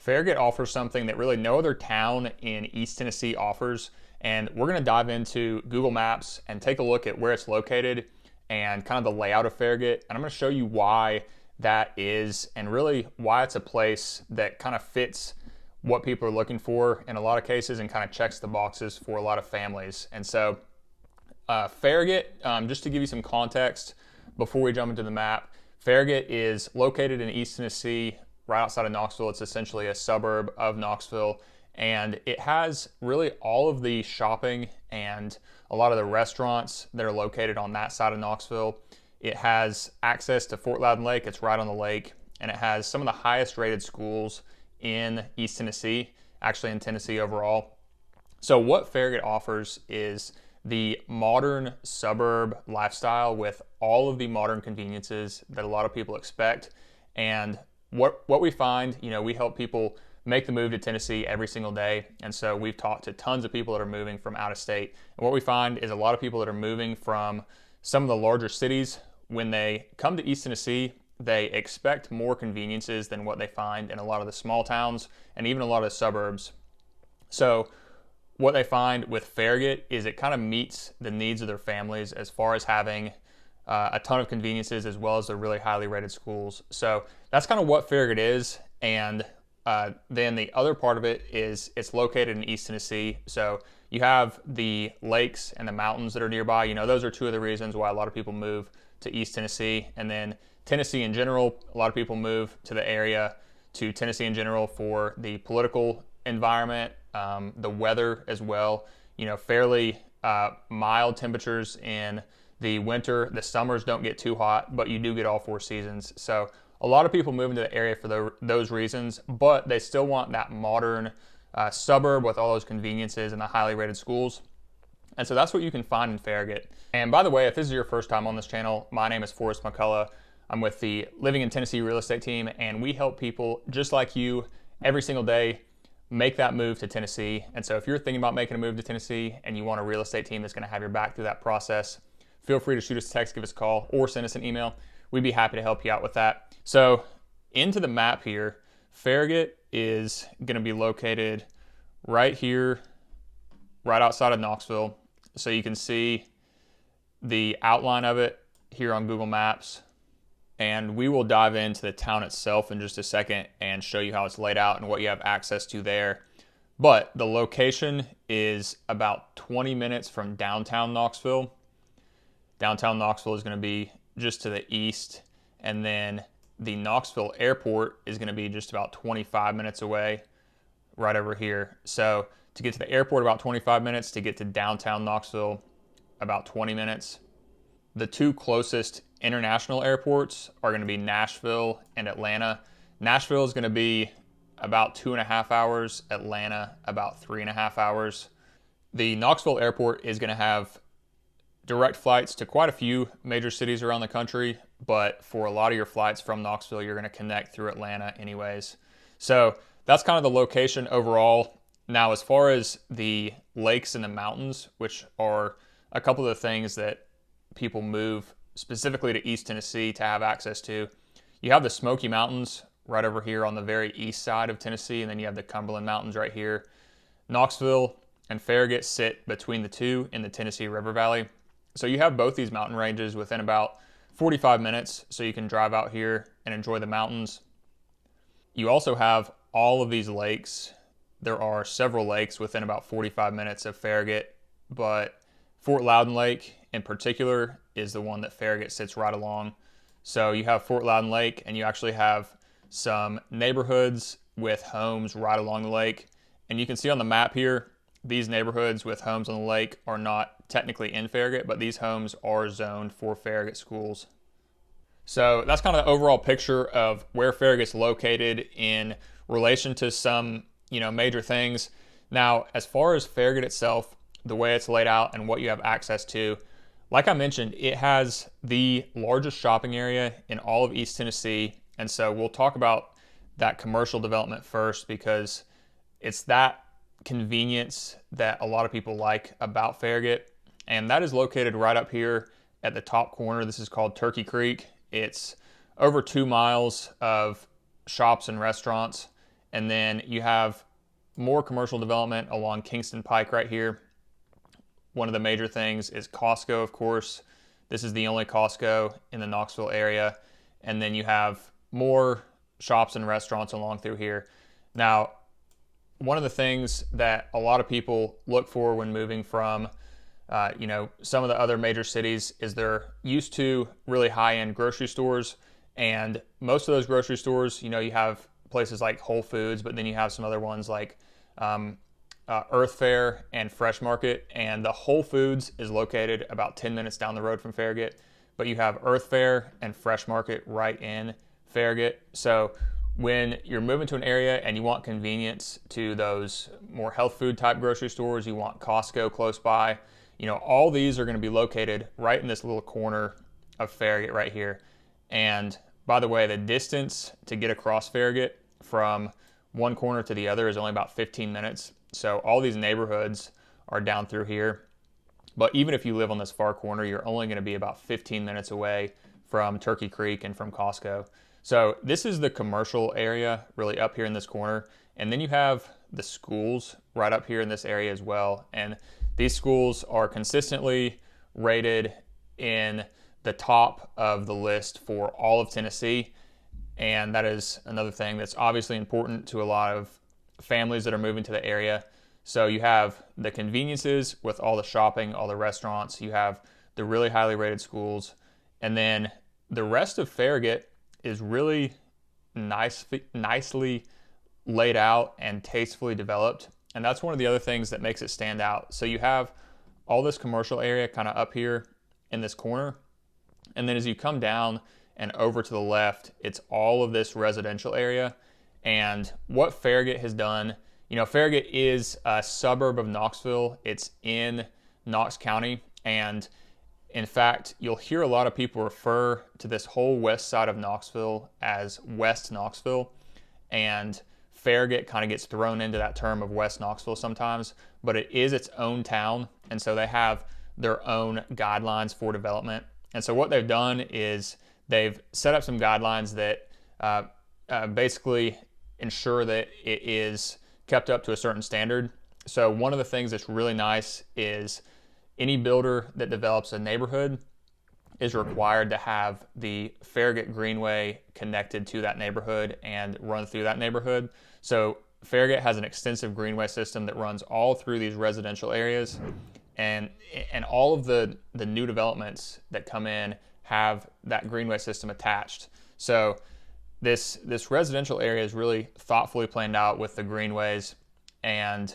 Farragut offers something that really no other town in East Tennessee offers, and we're going to dive into Google Maps and take a look at where it's located and kind of the layout of Farragut, and I'm going to show you why that is and really why it's a place that kind of fits what people are looking for in a lot of cases and kind of checks the boxes for a lot of families. And so Farragut, just to give you some context before we jump into the map, Farragut is located in East Tennessee, right outside of Knoxville. It's essentially a suburb of Knoxville, and it has really all of the shopping and a lot of the restaurants that are located on that side of Knoxville. It has access to Fort Loudon Lake. It's right on the lake, and it has some of the highest rated schools in East Tennessee, actually in Tennessee overall. So what Farragut offers is the modern suburb lifestyle with all of the modern conveniences that a lot of people expect. And what we find, we help people make the move to Tennessee every single day. And so we've talked to tons of people that are moving from out of state. And what we find is a lot of people that are moving from some of the larger cities, when they come to East Tennessee, they expect more conveniences than what they find in a lot of the small towns and even a lot of the suburbs. So what they find with Farragut is it kind of meets the needs of their families as far as having a ton of conveniences as well as the really highly rated schools. So that's kind of what Farragut is. And then the other part of it is it's located in East Tennessee. So you have the lakes and the mountains that are nearby. Those are two of the reasons why a lot of people move to East Tennessee. And then Tennessee in general, a lot of people move to the area, to Tennessee in general, for the political environment, the weather as well. Fairly mild temperatures in the winter. The summers don't get too hot, but you do get all four seasons. So a lot of people move into the area for those reasons, but they still want that modern suburb with all those conveniences and the highly rated schools. And so that's what you can find in Farragut. And by the way, if this is your first time on this channel, my name is Forrest McCullough. I'm with the Living in Tennessee real estate team, and we help people just like you every single day make that move to Tennessee. And so if you're thinking about making a move to Tennessee and you want a real estate team that's going to have your back through that process, feel free to shoot us a text, give us a call, or send us an email. We'd be happy to help you out with that. So into the map here, Farragut is going to be located right here, right outside of Knoxville. So you can see the outline of it here on Google Maps. And we will dive into the town itself in just a second and show you how it's laid out and what you have access to there. But the location is about 20 minutes from downtown Knoxville. Downtown Knoxville is going to be just to the east, and then the Knoxville airport is going to be just about 25 minutes away, right over here. So to get to the airport, about 25 minutes. To get to downtown Knoxville, about 20 minutes. The two closest international airports are going to be Nashville and Atlanta. Nashville is going to be about 2.5 hours, Atlanta about 3.5 hours. The Knoxville airport is going to have direct flights to quite a few major cities around the country, but for a lot of your flights from Knoxville, you're going to connect through Atlanta anyways. So that's kind of the location overall. Now, as far as the lakes and the mountains, which are a couple of the things that people move specifically to East Tennessee to have access to, you have the Smoky Mountains right over here on the very east side of Tennessee, and then you have the Cumberland Mountains right here. Knoxville and Farragut sit between the two in the Tennessee River Valley. So you have both these mountain ranges within about 45 minutes, so you can drive out here and enjoy the mountains. You also have all of these lakes. There are several lakes within about 45 minutes of Farragut, but Fort Loudon Lake in particular is the one that Farragut sits right along. So you have Fort Loudon Lake, and you actually have some neighborhoods with homes right along the lake. And you can see on the map here, these neighborhoods with homes on the lake are not technically in Farragut, but these homes are zoned for Farragut schools. So that's kind of the overall picture of where Farragut's located in relation to some, major things. Now, as far as Farragut itself, the way it's laid out and what you have access to, like I mentioned, it has the largest shopping area in all of East Tennessee. And so we'll talk about that commercial development first, because it's that convenience that a lot of people like about Farragut. And that is located right up here at the top corner. This is called Turkey Creek. It's over 2 miles of shops and restaurants. And then you have more commercial development along Kingston Pike right here. One of the major things is Costco, of course. This is the only Costco in the Knoxville area. And then you have more shops and restaurants along through here. Now, one of the things that a lot of people look for when moving from some of the other major cities is they're used to really high-end grocery stores, and most of those grocery stores, you have places like Whole Foods, but then you have some other ones like Earth Fare and Fresh Market, and the Whole Foods is located about 10 minutes down the road from Farragut, but you have Earth Fare and Fresh Market right in Farragut. So when you're moving to an area and you want convenience to those more health food type grocery stores, you want Costco close by, all these are going to be located right in this little corner of Farragut right here. And by the way, the distance to get across Farragut from one corner to the other is only about 15 minutes. So all these neighborhoods are down through here. But even if you live on this far corner, you're only going to be about 15 minutes away from Turkey Creek and from Costco. So this is the commercial area really up here in this corner. And then you have the schools right up here in this area as well. And these schools are consistently rated in the top of the list for all of Tennessee. And that is another thing that's obviously important to a lot of families that are moving to the area. So you have the conveniences with all the shopping, all the restaurants, you have the really highly rated schools, and then the rest of Farragut is really nicely laid out and tastefully developed. And that's one of the other things that makes it stand out. So you have all this commercial area kind of up here in this corner. And then as you come down and over to the left, it's all of this residential area. And what Farragut has done, Farragut is a suburb of Knoxville. It's in Knox County. And in fact, you'll hear a lot of people refer to this whole west side of Knoxville as West Knoxville. And Farragut kind of gets thrown into that term of West Knoxville sometimes, but it is its own town. And so they have their own guidelines for development. And so what they've done is they've set up some guidelines that basically ensure that it is kept up to a certain standard. So one of the things that's really nice is any builder that develops a neighborhood is required to have the Farragut Greenway connected to that neighborhood and run through that neighborhood. So Farragut has an extensive greenway system that runs all through these residential areas, and all of the new developments that come in have that greenway system attached. So this residential area is really thoughtfully planned out with the greenways. And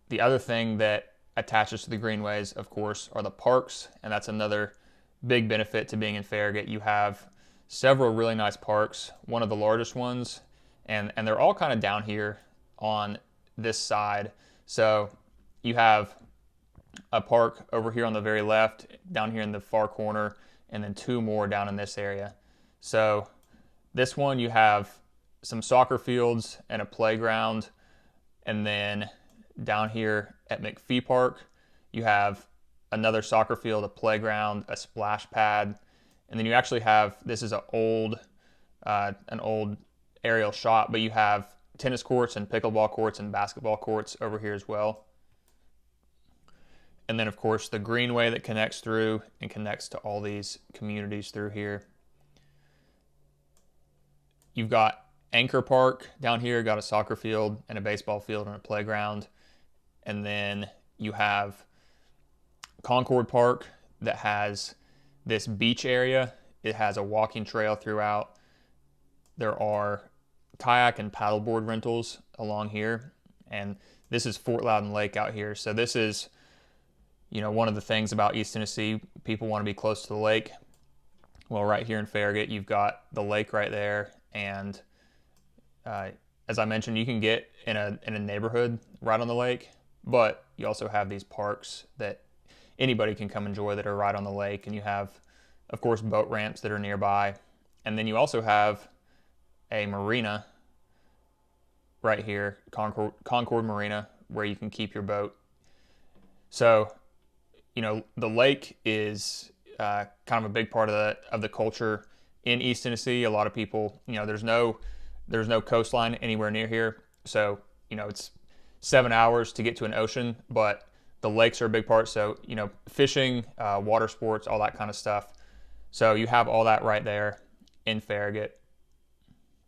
the other thing that attaches to the greenways, of course, are the parks, and that's another big benefit to being in Farragut. You have several really nice parks, one of the largest ones, and they're all kind of down here on this side. So you have a park over here on the very left, down here in the far corner, and then two more down in this area. So this one, you have some soccer fields and a playground, and then down here at McPhee Park, you have another soccer field, a playground, a splash pad, and then you actually have, this is an old aerial shot, but you have tennis courts and pickleball courts and basketball courts over here as well. And then of course the greenway that connects through and connects to all these communities through here. You've got Anchor Park down here, got a soccer field and a baseball field and a playground. And then you have Concord Park that has this beach area. It has a walking trail throughout. There are kayak and paddleboard rentals along here. And this is Fort Loudon Lake out here. So this is, one of the things about East Tennessee, people want to be close to the lake. Well, right here in Farragut, you've got the lake right there. And as I mentioned, you can get in a neighborhood right on the lake, but you also have these parks that anybody can come enjoy that are right on the lake. And you have, of course, boat ramps that are nearby. And then you also have a marina right here, Concord Marina, where you can keep your boat. So, the lake is kind of a big part of the culture in East Tennessee. A lot of people, there's no There's no coastline anywhere near here. So, it's 7 hours to get to an ocean, but the lakes are a big part. So, fishing, water sports, all that kind of stuff. So you have all that right there in Farragut.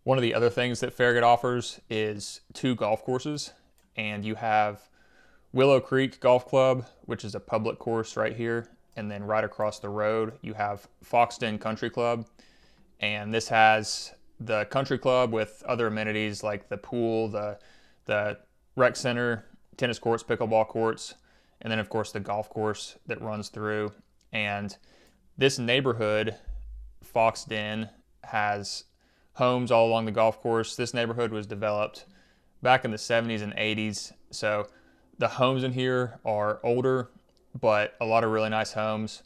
One of the other things that Farragut offers is 2 golf courses, and you have Willow Creek Golf Club, which is a public course right here, and then right across the road you have Foxton Country Club, and this has the country club with other amenities like the pool, the rec center, tennis courts, pickleball courts, and then of course the golf course that runs through. And this neighborhood, Foxton, has homes all along the golf course. This neighborhood was developed back in the 70s and 80s. So the homes in here are older, but a lot of really nice homes.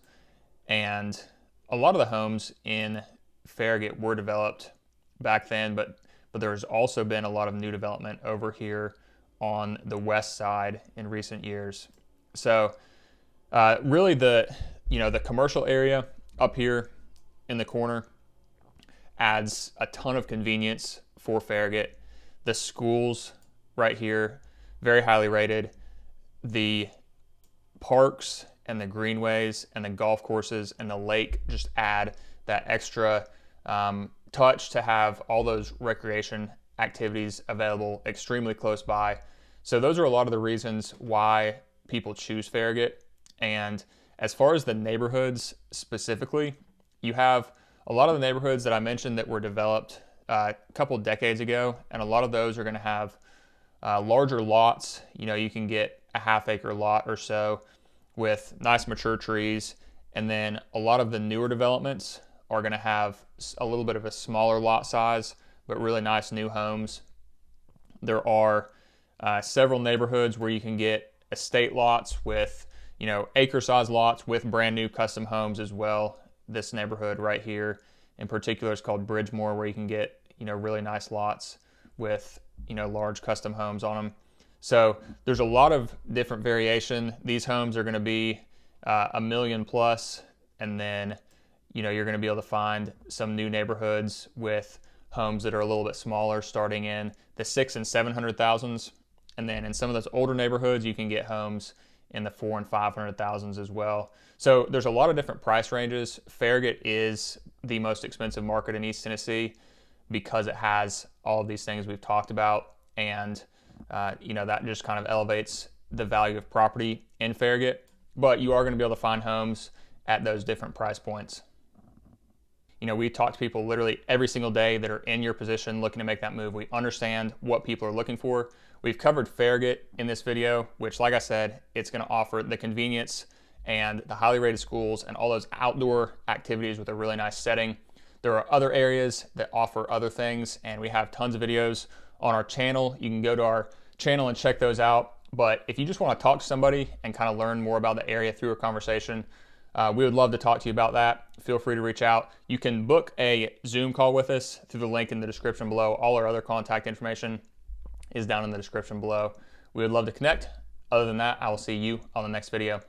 And a lot of the homes in Farragut were developed back then, but there's also been a lot of new development over here on the west side in recent years. So really the commercial area up here in the corner adds a ton of convenience for Farragut. The schools right here, very highly rated. The parks and the greenways and the golf courses and the lake just add that extra touch to have all those recreation activities available extremely close by. So those are a lot of the reasons why people choose Farragut. And as far as the neighborhoods specifically, you have a lot of the neighborhoods that I mentioned that were developed a couple decades ago, and a lot of those are going to have larger lots. You can get a half-acre lot or so with nice mature trees, and then a lot of the newer developments are going to have a little bit of a smaller lot size, but really nice new homes. There are several neighborhoods where you can get estate lots with, acre-sized lots with brand new custom homes as well. This neighborhood right here in particular is called Bridgemore, where you can get, really nice lots with, large custom homes on them. So there's a lot of different variation. These homes are going to be $1 million plus, and then, you're going to be able to find some new neighborhoods with homes that are a little bit smaller, starting in the 600,000 and 700,000s. And then in some of those older neighborhoods, you can get homes in the 400,000 and 500,000s as well. So there's a lot of different price ranges. Farragut is the most expensive market in East Tennessee because it has all of these things we've talked about, and that just kind of elevates the value of property in Farragut. But you are going to be able to find homes at those different price points. We talk to people literally every single day that are in your position looking to make that move. We understand what people are looking for. We've covered Farragut in this video, which, like I said, it's going to offer the convenience and the highly rated schools and all those outdoor activities with a really nice setting. There are other areas that offer other things, and we have tons of videos on our channel. You can go to our channel and check those out. But if you just want to talk to somebody and kind of learn more about the area through a conversation, we would love to talk to you about that. Feel free to reach out. You can book a Zoom call with us through the link in the description below. All our other contact information is down in the description below. We would love to connect. Other than that, I will see you on the next video.